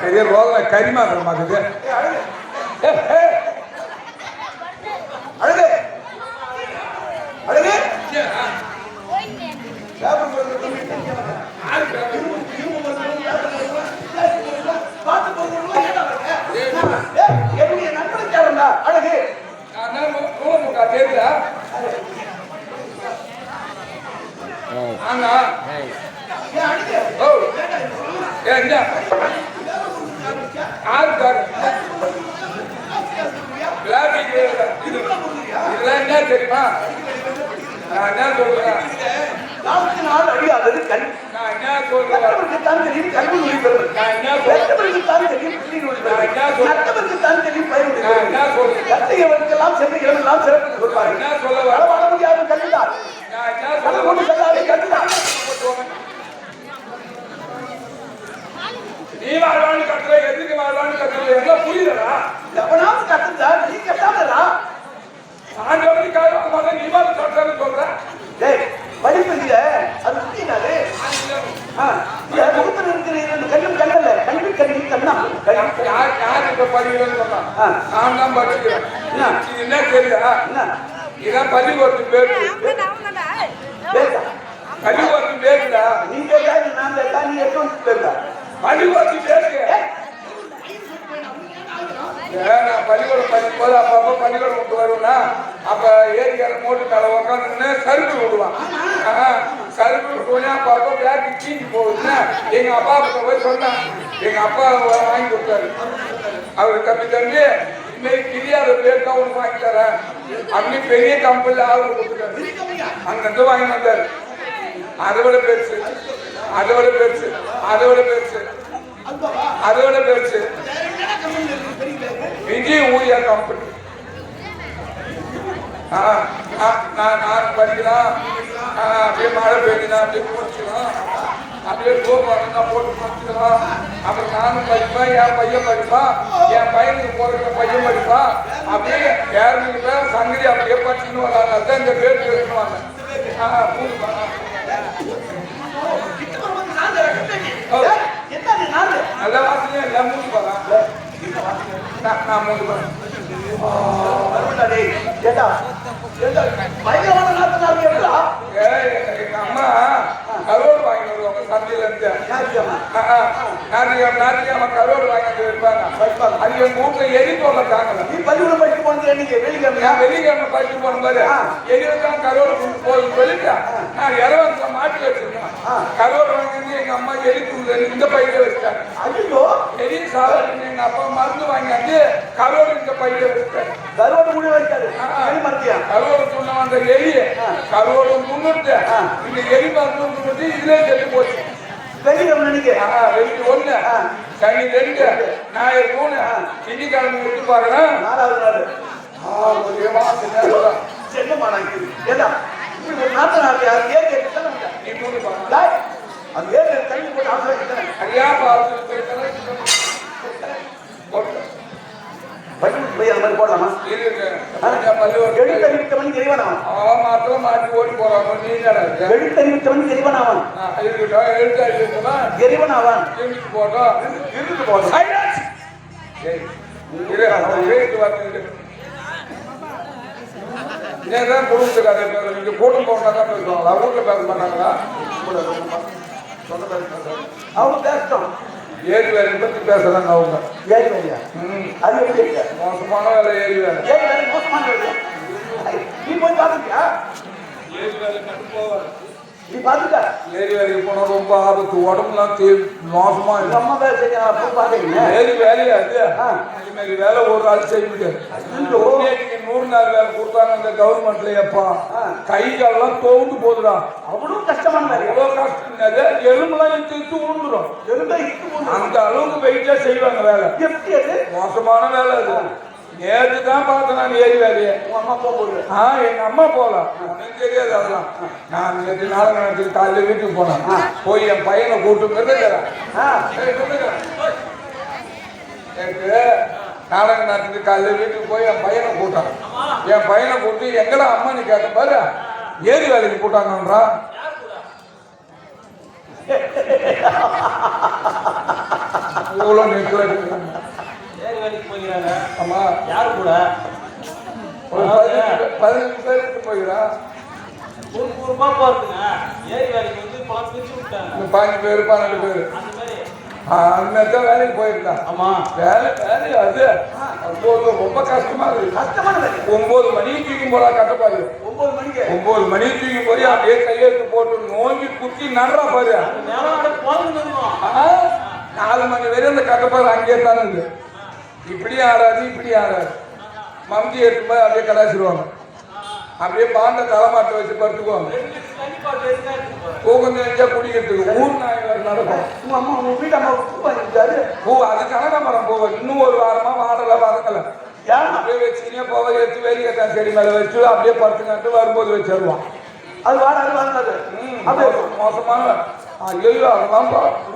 இதே ரோகல கரிமாக்குது அழகு அழகு என்னுடைய நண்பனுக்கு அழகு தெரியுதா ஆனா இதெல்லாம் என்ன தெரியுமா? நான் என்ன சொல்றேன், அழியாதது கல்வி. நான் என்ன சொல்றேன், தான் தெரியும் கல்வி நுழைப்பது. நான் என்ன சொல்றேன், தான் தெரியும் பிள்ளை நுழைப்பது. நட்டவருக்கு தான் தெரியும் பயிர் நான் என்ன சொல்றேன், கத்தையவருக்கெல்லாம் சென்று இடமெல்லாம் சிறப்பு சொல்வார். என்ன சொல்ல வாழ முடியாத கல்விதான். நான் என்ன சொல்ல கல்விதான். நீ வாழ்வான்னு கத்துற, எதுக்கு வாழ்வான்னு கத்துற, எல்லாம் புரியுதா? எவனாவது கத்துதா, நீ கட்டாதடா. ஆண்டவனுக்காக நீ வாழ் கட்டுறன்னு சொல்ற. படிப்பு இல்ல, அது புரியாது. முகத்தில் இருக்கிற இரண்டு கண்ணும் கண்ணல்ல, கல்வி கல்வி கண்ணா. யார் இப்ப படிக்கிறேன்னு சொன்னான்? நான் தான் படிக்கிறேன். இது என்ன தெரியுதா? இதான் பள்ளிக்கூடத்து பேரு. பள்ளிக்கூடத்து பேருடா. நீ கேட்டா நான் கேட்டா நீ எப்போ பேருடா? பள்ளிக்கூடத்து பேரு. நான் பள்ளிக்கூடம் படிக்கும்போது அப்பப்போ பள்ளிக்கூடம் விட்டு வருவேன்னா, அப்ப ஏரிக்கார மோட்டு மேல உட்காந்துன்னு சருப்பு விடுவான். சருப்பு விட்டுவோம், அப்பப்போ பேக்கு கீஞ்சி போகுதுன்னா எங்க அப்பா கிட்ட போய் சொன்னேன். எங்க அப்பா வாங்கி கொடுத்தாரு. அவரு தம்பி இன்னைக்கு கிரியாத பேருக்கு அவனுக்கு வாங்கி தரேன் அப்படி பெரிய கம்பெனில ஆர்டர் கொடுத்துட்டாரு. அங்கிருந்து வாங்கி வந்தாரு. அதோட பெருசு, அதோட பெருசு, அதோட பெருசு, அதோட பெருசு விஜய் ஊழியா கம்பெனி. நான் படிக்கலாம், அப்படியே மழை பெய்யுதுன்னா அப்படியே குடிச்சுக்கலாம், அப்படியே கோபாலா போட்டு படிச்சுக்கலாம். அப்புறம் நானும் படிப்பேன், என் பையன் படிப்பான், என் பையனுக்கு போகிற பையன் படிப்பான். அப்படியே 200 பேர் சங்கதி அப்படியே படிச்சுன்னு வராங்க. அதுதான் இந்த பேர் இருக்குவாங்க. நல்ல வாசனையா எல்லாம் மூணு போகலாம். நான் மூணு போறேன். எங்க அம்மா கருவாடு வாங்கி வருவாங்க சந்தையில இருந்து. ஞாயிற்றுக்கிழமை கருவாடு வாங்கிட்டு இருப்பாங்க. அது எங்க வீட்டுல எரி தோலை தாங்கல. நீ பள்ளிக்கூடம் படிச்சு போனது என்னைக்கு? வெள்ளிக்கிழமை படிச்சு போகும்போது எரிவத்தான் கருவாடு கொண்டு போய் சொல்லிட்டு நான் இரவத்துல மாட்டி வச்சிருக்கேன். கருவாடு வாங்கி எங்க அம்மா எரி தூள் இந்த பையில வச்சிட்டாங்க. எரி சாதம் எங்க அப்பா மருந்து வாங்கி கருவாடு இந்த பையில வச்சிட்டாரு. கருவாடு கூட வச்சாரு. கருவாடு சொன்ன அந்த எரிய கருவாடு முன்னிட்டு இந்த எரி மருந்து இதுல செத்து போச்சு. வெள்ளிக்கிழமை வெள்ளி 1, சனி 2, ஞாயிறு 3, திங்கட்கிழமை விட்டு பாக்குறேன். 4வது நாள் ஒரே மாசம் சென்ன மாட்டாங்க. ஏதா இப்படி ஒரு நாட்டு நாள் யார் ஏன் கேட்டு நீ மூணு பாருங்க. அது ஏன் தண்ணி போட்டு ஆசிரியர் ஐயா பார்த்து பள்ளிக்கூடம் போய் அந்த மாதிரி போடலாமா? எழுத்தறிவித்தவன் இறைவனாவன். மாட்டி ஓடி போறாங்க. எழுத்தறிவித்தவன் இறைவனாவன். இறைவனாவன் போட்டோம் இருந்து போட்டோம். ஏன் குடும்பத்துக்காக நீங்க கூட்டம் போனாதான் பேசுவாங்களா? வீட்டுல பேச மாட்டாங்களா? அவங்க பேசட்டும். ஏரி வேலையை பத்தி பேசுறாங்க அவங்க. ஏரி வேலையா? அது எப்படி மோசமான வேலை ஏரி வேலை. ஏரி வேலை மோசமான வேலை. நீ போய் பாத்துக்கியா? ஏரி வேலை மட்டும் போவாரு. நீ பாத்துக்க. ஏரி வேலைக்கு போனா ரொம்ப ஆபத்து. உடம்புலாம் மோசமா இருக்கு. அம்மா வேலை செய்ய பாக்குறீங்க. ஏரி வேலையா அது? இது மாதிரி வேலை ஒரு ஆள் செய்ய முடியாது. 100 நாள் வேலை கொடுத்தாங்க அந்த கவர்மெண்ட்ல. எப்பா கை காலெல்லாம் தோண்டு போதுடா. அவ்வளவு கஷ்டமான வேலை. எவ்வளவு கஷ்டம். எலும்புலாம் திட்டு விழுந்துடும். அந்த அளவுக்கு வெயிட்டா செய்வாங்க வேலை. எப்படி அது? மோசமான வேலை அது. நேற்று தான் பார்த்தேன் நான் ஏரி வேலையை. உங்க அம்மா போகும்போது எங்க அம்மா போகலாம். எனக்கு தெரியாது அதெல்லாம். நான் நேற்று நாளை காலையில் வீட்டுக்கு போனேன். போய் என் பையனை கூட்டு இருக்கிறேன். நாடக நேரத்துக்கு காலையில் வீட்டுக்கு போய் என் பையனை கூட்டான். என் பையனை கூட்டு எங்கடா அம்மானு கேட்ட பாரு ஏரி வேலைக்கு கூட்டாங்கன்றா. இவ்வளோ நெட்டில் இருக்கிறாங்க. ஏரி வேலைக்கு போகிறாங்க. ஆமா யாரு கூட? ஒரு 15 பேர் எடுத்து போகிறான். குறுப்பா போறதுங்க. ஏரி வேலைக்கு வந்து பணம் பிரிச்சு விட்டாங்க. இந்த 15 பேர் 12 பேர் அந்த மாதிரி. அந்த மாதிரி தான் வேலைக்கு போயிருந்தான். ஆமா. வேலை அது ரொம்ப கஷ்டமா இருக்கு. கஷ்டமான வேலை. 9 மணிக்கு தூக்கும் போதா கட்டப்பாரு. 9 மணிக்கு 9 மணிக்கு தூக்கும் போது அப்படியே கையெழுத்து போட்டு நோங்கி குத்தி நடுறா பாரு. நேரம் போதும் இருக்கும். 4 மணி வரை அந்த கட்டப்பாரு அங்கேயே தான் இருக்கு. இப்படி ஆடாது இப்படி ஆடாது. மம்தி எடுத்து போய் அப்படியே கடாச்சிருவாங்க. அப்படியே பாண்ட தலைமாட்டை வச்சு படுத்துக்குவாங்க. தூக்கம் தெரிஞ்சா குடிக்கிறதுக்கு ஊர் நாய் வேறு நடக்கும். உங்க அம்மா உங்க வீட்டு அம்மா பூ வாங்கிட்டாரு. பூ அது கனகாமரம் போவோம். இன்னும் ஒரு வாரமா வாடலை வதங்கல. அப்படியே வச்சுக்கினே போவ எடுத்து வெளியே கட்டான் செடி மேலே வச்சு அப்படியே படுத்துக்கிட்டு வரும்போது வச்சிருவான். அது வாடாது வாங்காது. அப்படியே மோசமான ஐயோ அதெல்லாம்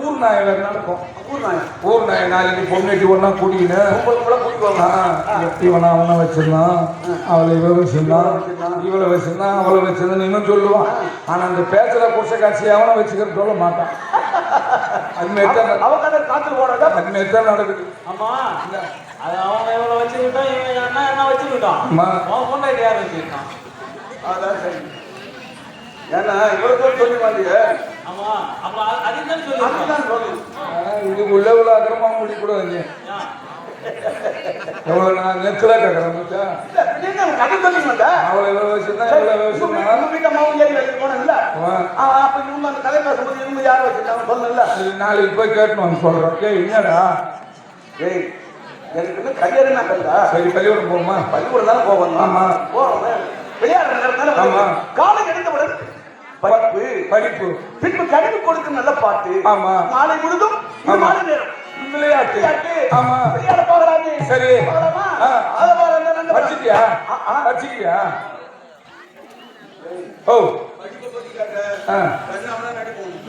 ஊர் நாய் வேறு நடக்கும். ஊர் நாய் நாளைக்கு பொண்ணு ஒன்னா குடின்னு இவனை அவனை வச்சிருந்தான், அவளை இவ வச்சிருந்தான், இவளை வச்சிருந்தான், அவளை வச்சிருந்தான் இன்னும் சொல்லுவான். ஆனா அந்த பேச்சுற குடிச காட்சி அவனை வச்சுக்கிறது சொல்ல மாட்டான். அதுமாரி தான் காத்து போடாத. அதுமாரி தான் நடக்குது. ஆமா அது அவன் இவனை வச்சுக்கிட்டான், இவன் என்ன வச்சுக்கிட்டான். அவன் பொண்டாட்டி யார் வச்சுக்கிட்டான். அதான் சரி. ஏன்னா இவ்வளவு சொல்லி மாட்டீங்க. ஆமா அப்ப அதுதான் சொல்லி இதுக்குள்ள இவ்வளவு அக்கிரமா முடிக்கூடாது. எவ்வளவு நான் நெச்சலா கேட்கறேன். அவளை இவ்வளவு வச்சிருந்தா இவ்வளவு வச்சிருந்தா நாளைக்கு போய் கேட்டணும் சொல்றேன். என்னடா எனக்கு கல்யாணம் கண்டா சரி பள்ளிக்கூடம் போமா? பள்ளிக்கூடம் தானே போவோம். ஆமா போறோம். விளையாடுற காலம் எடுத்தவுடன் படிப்பு படிப்பு பின்பு கடிவு கொடுக்கும் நல்ல பாட்டு. ஆமா மாலை முழுதும் மாலை நேரம் விளையாட்டு. ஆமா விளையாட போகிறாங்க. சரி படிச்சிட்டியா? படிச்சிட்டியா? ஓ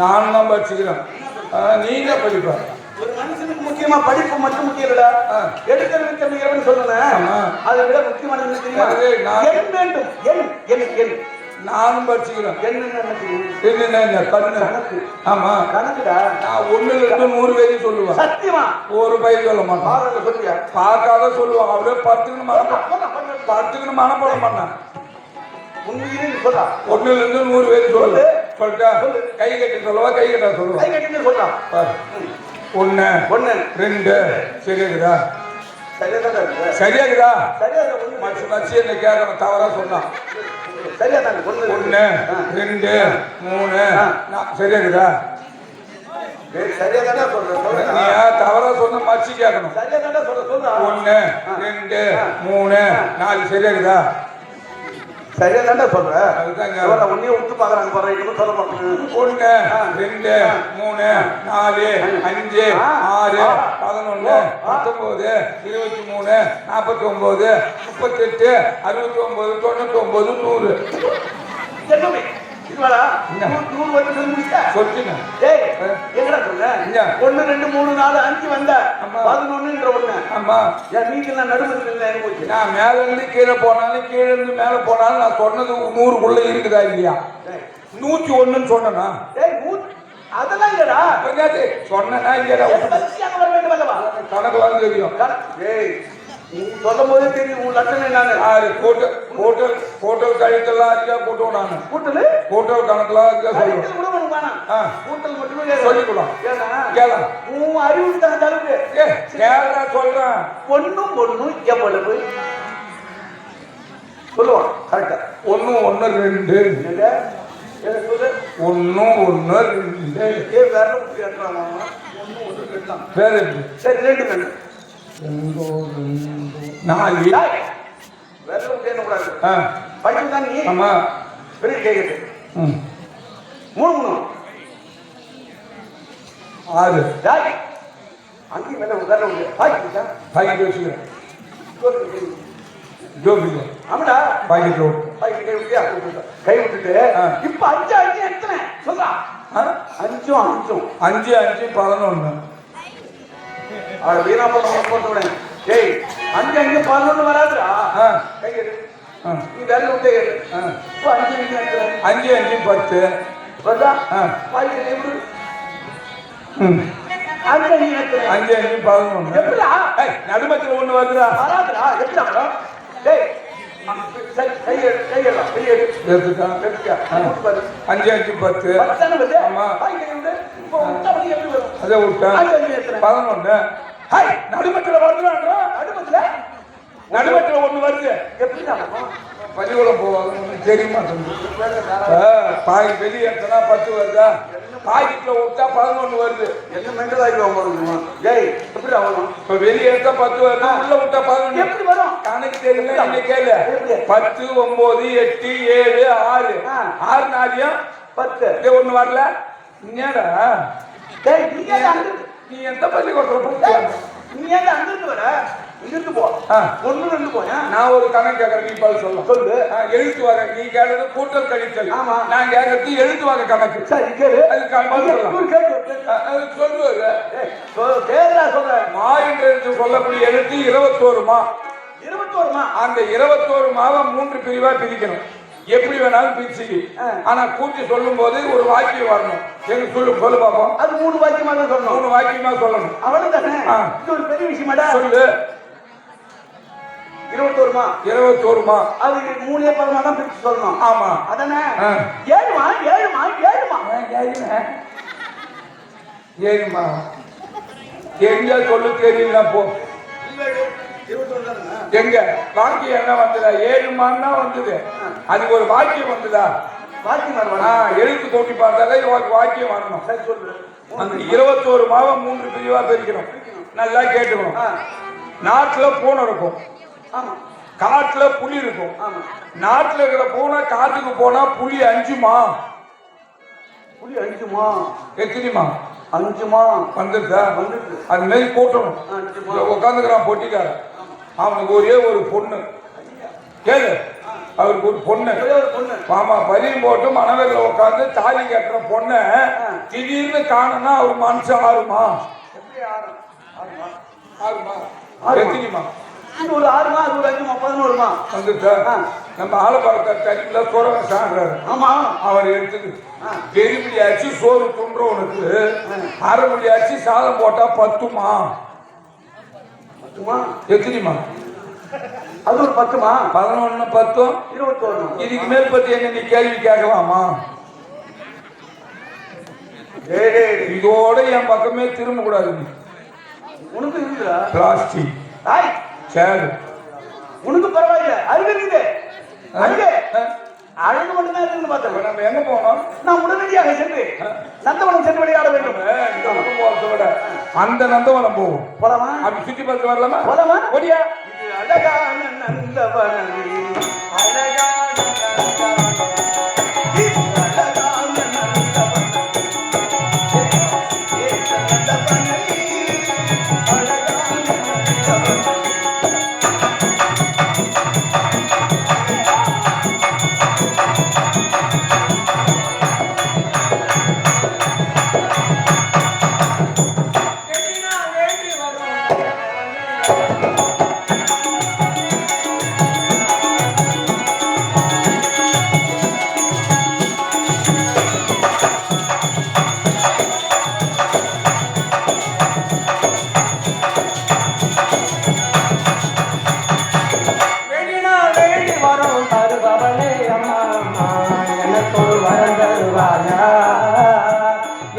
நானும் தான் படிச்சுக்கிறேன். நீங்க படிப்பா. ஒரு மனுஷனுக்கு முக்கியமா படிப்பு மட்டும் முக்கியம் இல்ல, எடுக்கிற வித்தமிக்கிறவன் சொல்லுங்க. அதை விட முக்கியமானது தெரியுமா? எண் வேண்டும். எண் நானும் படிச்சுக்கிறேன். என்ன கணக்கு. ஆமா கணக்குடா. நான் 1 ல இருந்து 100 வரையும் சொல்லுவேன். சத்தியமா ஒரு பயிர் சொல்ல மாட்டேன். பார்க்காத சொல்லுவான். அப்படியே படுத்துக்கணும் மனப்படம் பண்ணான். உண்மையிலே சொல்றா. 1 ல இருந்து 100 வரையும் சொல்லு. சொல்லிட்டா கை கட்டி சொல்லவா? கை கட்டா சொல்லுவா? கை கட்டி சொல்றா. 1 2 சரியாக்குதா? சரியாகுதா? மச்சி என்ன கேட்கணும் தவறா சொன்னான். 1 2 3 சரியாக்குதா? சரியாதானே சொல்றேன். நீ தவறா சொன்ன மச்சி கேட்கணும். 1 2 3 4 சரியாக்குதா? சரியா தாண்டா சொல்றேன். அதுதான் உன்னையே விட்டு பாக்குறாங்க பாரு. இன்னும் சொல்ல மாட்டேன். 1 2 3 4 5 6 11 19 23 49 38 69 99 100 இதுவாடா 100 வந்து முடிச்சா சொல்லுங்க. டேய் என்னடா சொல்ற? 1 2 3 4 5 வந்த 11ன்ற ஒண்ணு. ஆமா ஏன் நீங்க நடுவுல இல்ல எனக்கு போச்சு. நான் மேல இருந்து கீழே போனாலும் கீழே இருந்து மேல போனாலும் நான் சொன்னது 100 குள்ள இருக்குதா இல்லையா? 101ன்னு சொன்னனா? டேய் அதெல்லாம் இல்லடா. சொன்னனா இல்லடா? வர வேண்டும் அல்லவா? கணக்குலாம் தெரியும். டேய் நீ சொல்லும் போதே தெரியும் உன் லட்சணம் என்னன்னு. ஹோட்டல் கழித்தெல்லாம் அதிகா போட்டோம். நான் ஹோட்டல் கணக்கெல்லாம் அதிகா சொல்லுவேன். ஹோட்டல் மட்டுமே சொல்லிக்கலாம். கேளா உன் அறிவுக்கு தகுந்த அளவுக்கு கேளா சொல்றேன். ஒண்ணும் எவ்வளவு சொல்லுவான் கரெக்டா? 1 1 2 வேற சரி 2 4 படிச்சுதான் நீ. ஆமா பெரிய கேக்குது. 3 6 அங்கேயும் மேல வேற பாக்கிட்டா பாக்கெட் வச்சுக்கிறேன். ஜோபிங்க ஆமாடா பாக்கெட் ரோட் பாக்கெட் கை விட்டுட்டு இப்ப 5 எத்தனை சொல்றா? 5 5 11 வீணா போட்டு விட. டேய் 5 11 வராதுடா. கை எடு. நீ வேற விட்டு இப்போ 5 10 சொல்றா. பாக்கெட் எப்படி அஞ்சு அஞ்சு எத்தனை? 5 5 11. எப்படிடா? நடுமத்துல ஒண்ணு வருதுடா. வராதுடா. எப்படிடா வரும்? டேய், கையெல்லாம் வெளியேடு. எடுத்துக்கா. எடுத்துக்க. பாரு. 5 5 10. 10 தானே வருது? ஆமா. இங்க வந்து இப்போ விட்டா மணி எப்படி வரும்? அதை விட்டா அஞ்சு அஞ்சு எத்தனை? 11. ஹாய், நடுமத்துல வருதுடா. நடுமத்துல நடுமத்துல ஒண்ணு வருது. எப்படிடா வரும்? பள்ளிக்கூடம் போவாங்க, உனக்கு தெரியுமா தம்பி? பாய் வெளியே எடுத்தனா 10 வருதா? பாக்கெட்ல விட்டா 11 வருது. என்ன மெண்டல் ஆகிடுவாங்க பாருங்க. ஏய், எப்படிடா வரும்? இப்ப வெளியே எடுத்தா 10 வருது, உள்ள விட்டா 11. எப்படி வரும்? கணக்கு தெரியல, என்ன கேளு. 10 9 8 7 6 6 நாளையும் 10. இது ஒண்ணு வரல. என்னடா டேய், நீ ஏன் அங்க நீ எந்த பள்ளிக்கூடத்துல படிச்ச? நீ ஏன் அங்க இருந்து வர? இங்க இருந்து போ. 1 2 போ. நான் ஒரு கணக்கு கேட்கறேன், நீ பதில் சொல்லு. சொல்லு. எழுத்து வகை நீ கேட்டது கூட்டல் கழித்தல். ஆமா. நான் கேட்கறது எழுத்து வகை கணக்கு. சரி கேளு. அதுக்கு பதில் சொல்லலாம். அது சொல்லுவாரு. ஏய், கேளுடா சொல்றேன். மா என்று சொல்லக்கூடிய எழுத்து 21 மா. 21 மா. அந்த 21 மாவை 3 பிரிவா பிரிக்கணும். எப்படி வேணாலும் பிரிச்சு. ஆனா கூட்டி சொல்லும் போது ஒரு வாக்கியம் வரணும். எங்க சொல்லு பாப்போம். அது 3 வாக்கியமா தான் சொல்லணும். 3 வாக்கியமா சொல்லணும். அவ்வளவுதானே? இது ஒரு பெரிய விஷயமாடா. சொல்லு. 21 மா. 21 மா. அது 3 பதமா தான் பிரிச்சு சொல்லணும். ஆமா. அதானே? 7 மா 7 மா 7 மா. ஏழுமா எங்க சொல்லு தெரியல போ. 21 தானே? எங்க வாக்கியம் என்ன வந்ததா? 7 மான்னா வந்தது. அதுக்கு ஒரு வாக்கியம் வந்ததா? வாக்கியம் வரணும். எழுத்து கூட்டி பார்த்தாலே வாக்கியம் வரணும். சரி சொல்லு. அந்த 21 மாவை 3 பிரிவா பிரிக்கணும். நல்லா கேட்டுக்கணும். நாட்டுல பூனை இருக்கும், ஆமா. காட்டுல புலி இருக்கும். ஆமா. நாட்டுல இருக்கிற பூனை காட்டுக்கு போனா புலி 5 மா. புலி 5 மா. எத்தனைமா? 5 மா. வந்துருதா? வந்துருக்கு. அது மாதிரி கூட்டணும். 5 மா. உட்காந்துக்கிறான் பொட்டிக்காரன். அவனுக்கு ஒரே ஒரு பொண்ணு. கேளு, அவருக்கு ஒரு பொண்ணு. ஒரு பொண்ணு. ஆமா, பரியும் போட்டு மணவரில் உட்காந்து தாலி கட்டுற பொண்ணை திடீர்னு காணனா அவர் மனுஷன் ஆறுமா? எப்படி ஆறும்? ஆறுமா? ஆறுமா? எத்தனைமா? இது ஒரு 6 மா, அது ஒரு 5 மா, 11 மா. வந்துட்டா? நம்ம ஆலப்பாக்கத்தை தண்ணியில சோறவை சாடுறாரு. ஆமா. அவர் எடுத்துக்கு பெருமடி ஆச்சு சோறு துன்றவனுக்கு அரைமடி ஆச்சு சாதம் போட்டா 10 மா. 10 மா. எத்தனைமா? அது ஒரு 10 மா. 11 10 21. இதுக்கு மேல் பத்தி என்ன நீ கேள்வி கேட்கலாமா? இதோட என் பக்கமே திரும்ப கூடாது. உனக்கு இருக்குதா? பிளாஸ்டிக் ஹாய் சேரு உனக்கு பரவாயில்ல. அழுகு இருக்குது. அழுகு. அழகு மட்டும்தான் இருக்குன்னு பார்த்தேன். நம்ம எங்க போனோம்? நான் உடனடியாக சென்று நந்தவனம் சென்று விளையாட வேண்டும். இந்த பக்கம் போறதை விட அந்த நந்தவனம் போவோம். போலாமா? அப்படி சுற்றி பார்த்து வரலாமா? போலாமா? ஓடியா. இது அழகான நந்தவனம். அழகான நந்தவனம். இது அழகான நந்தவனம்.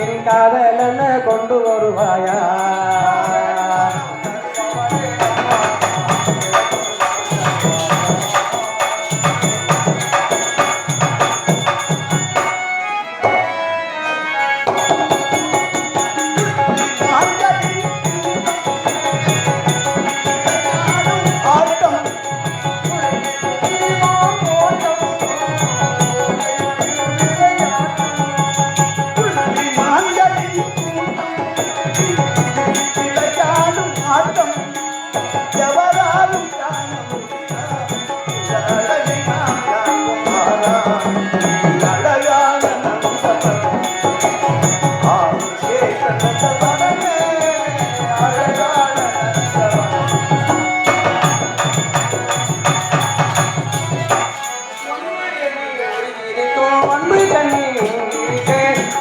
என் காதலன கொண்டு வருவாயா?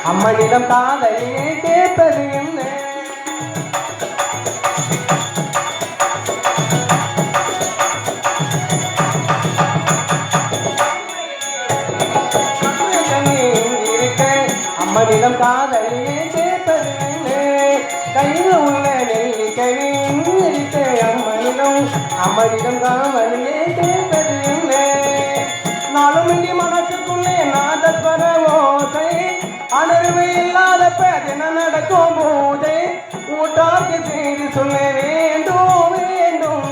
அம்மனிடம் காதலியை கேட்பது என்ன? அம்மனிடம் தான் வழியே கேட்பதில்லை நாளுமின்றி மனசுக்குள்ளே நாதஸ்வர ஓசை அணர்வு இல்லாத பேதின நடக்கும் பூஜை ஊட்டாக்கு செய்தி சொல்ல வேண்டும் வேண்டும்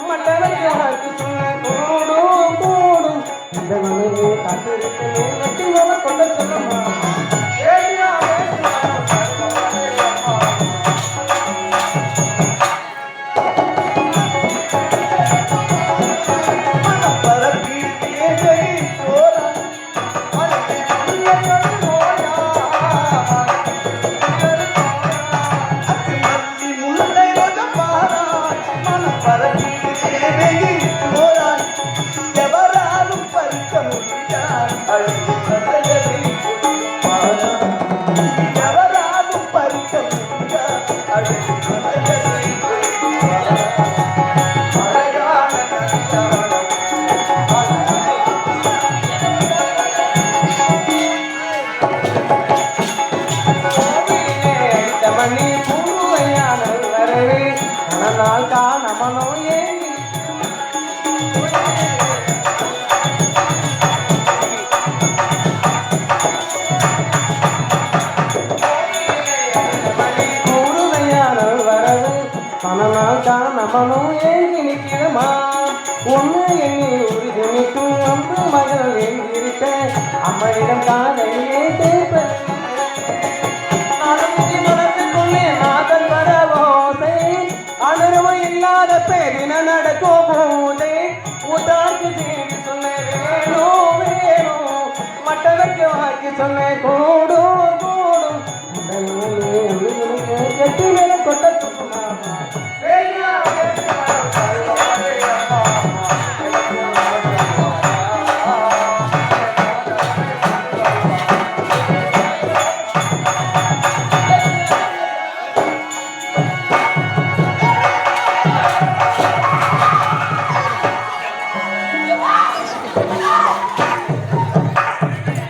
மற்றவருக்கு வாக்கு சொல்ல கூடும் கூடும் இந்த மனைவி காத்திருக்கே வெற்றி மேல கொண்ட சொல்லமா நமனோ ஏங்கி நமனோ ஏங்கி நிற்கிறமா ஒன்று எண்ணி ஒரு நினைக்கும் ஒன்று மகள் எங்கிருக்க அம்மனிடம் காலையே தேர்ப்பது மனசுக்குள்ளே நாதன் வரவோசை அனுரவு இல்லாத பேரின நடக்கும் போதே ஊட்டாக்கு செய்தி சொல்ல வேணும் வேணும் மற்றவருக்கு வாக்கி சொல்ல கூடும் கூடும் கெட்டி மேல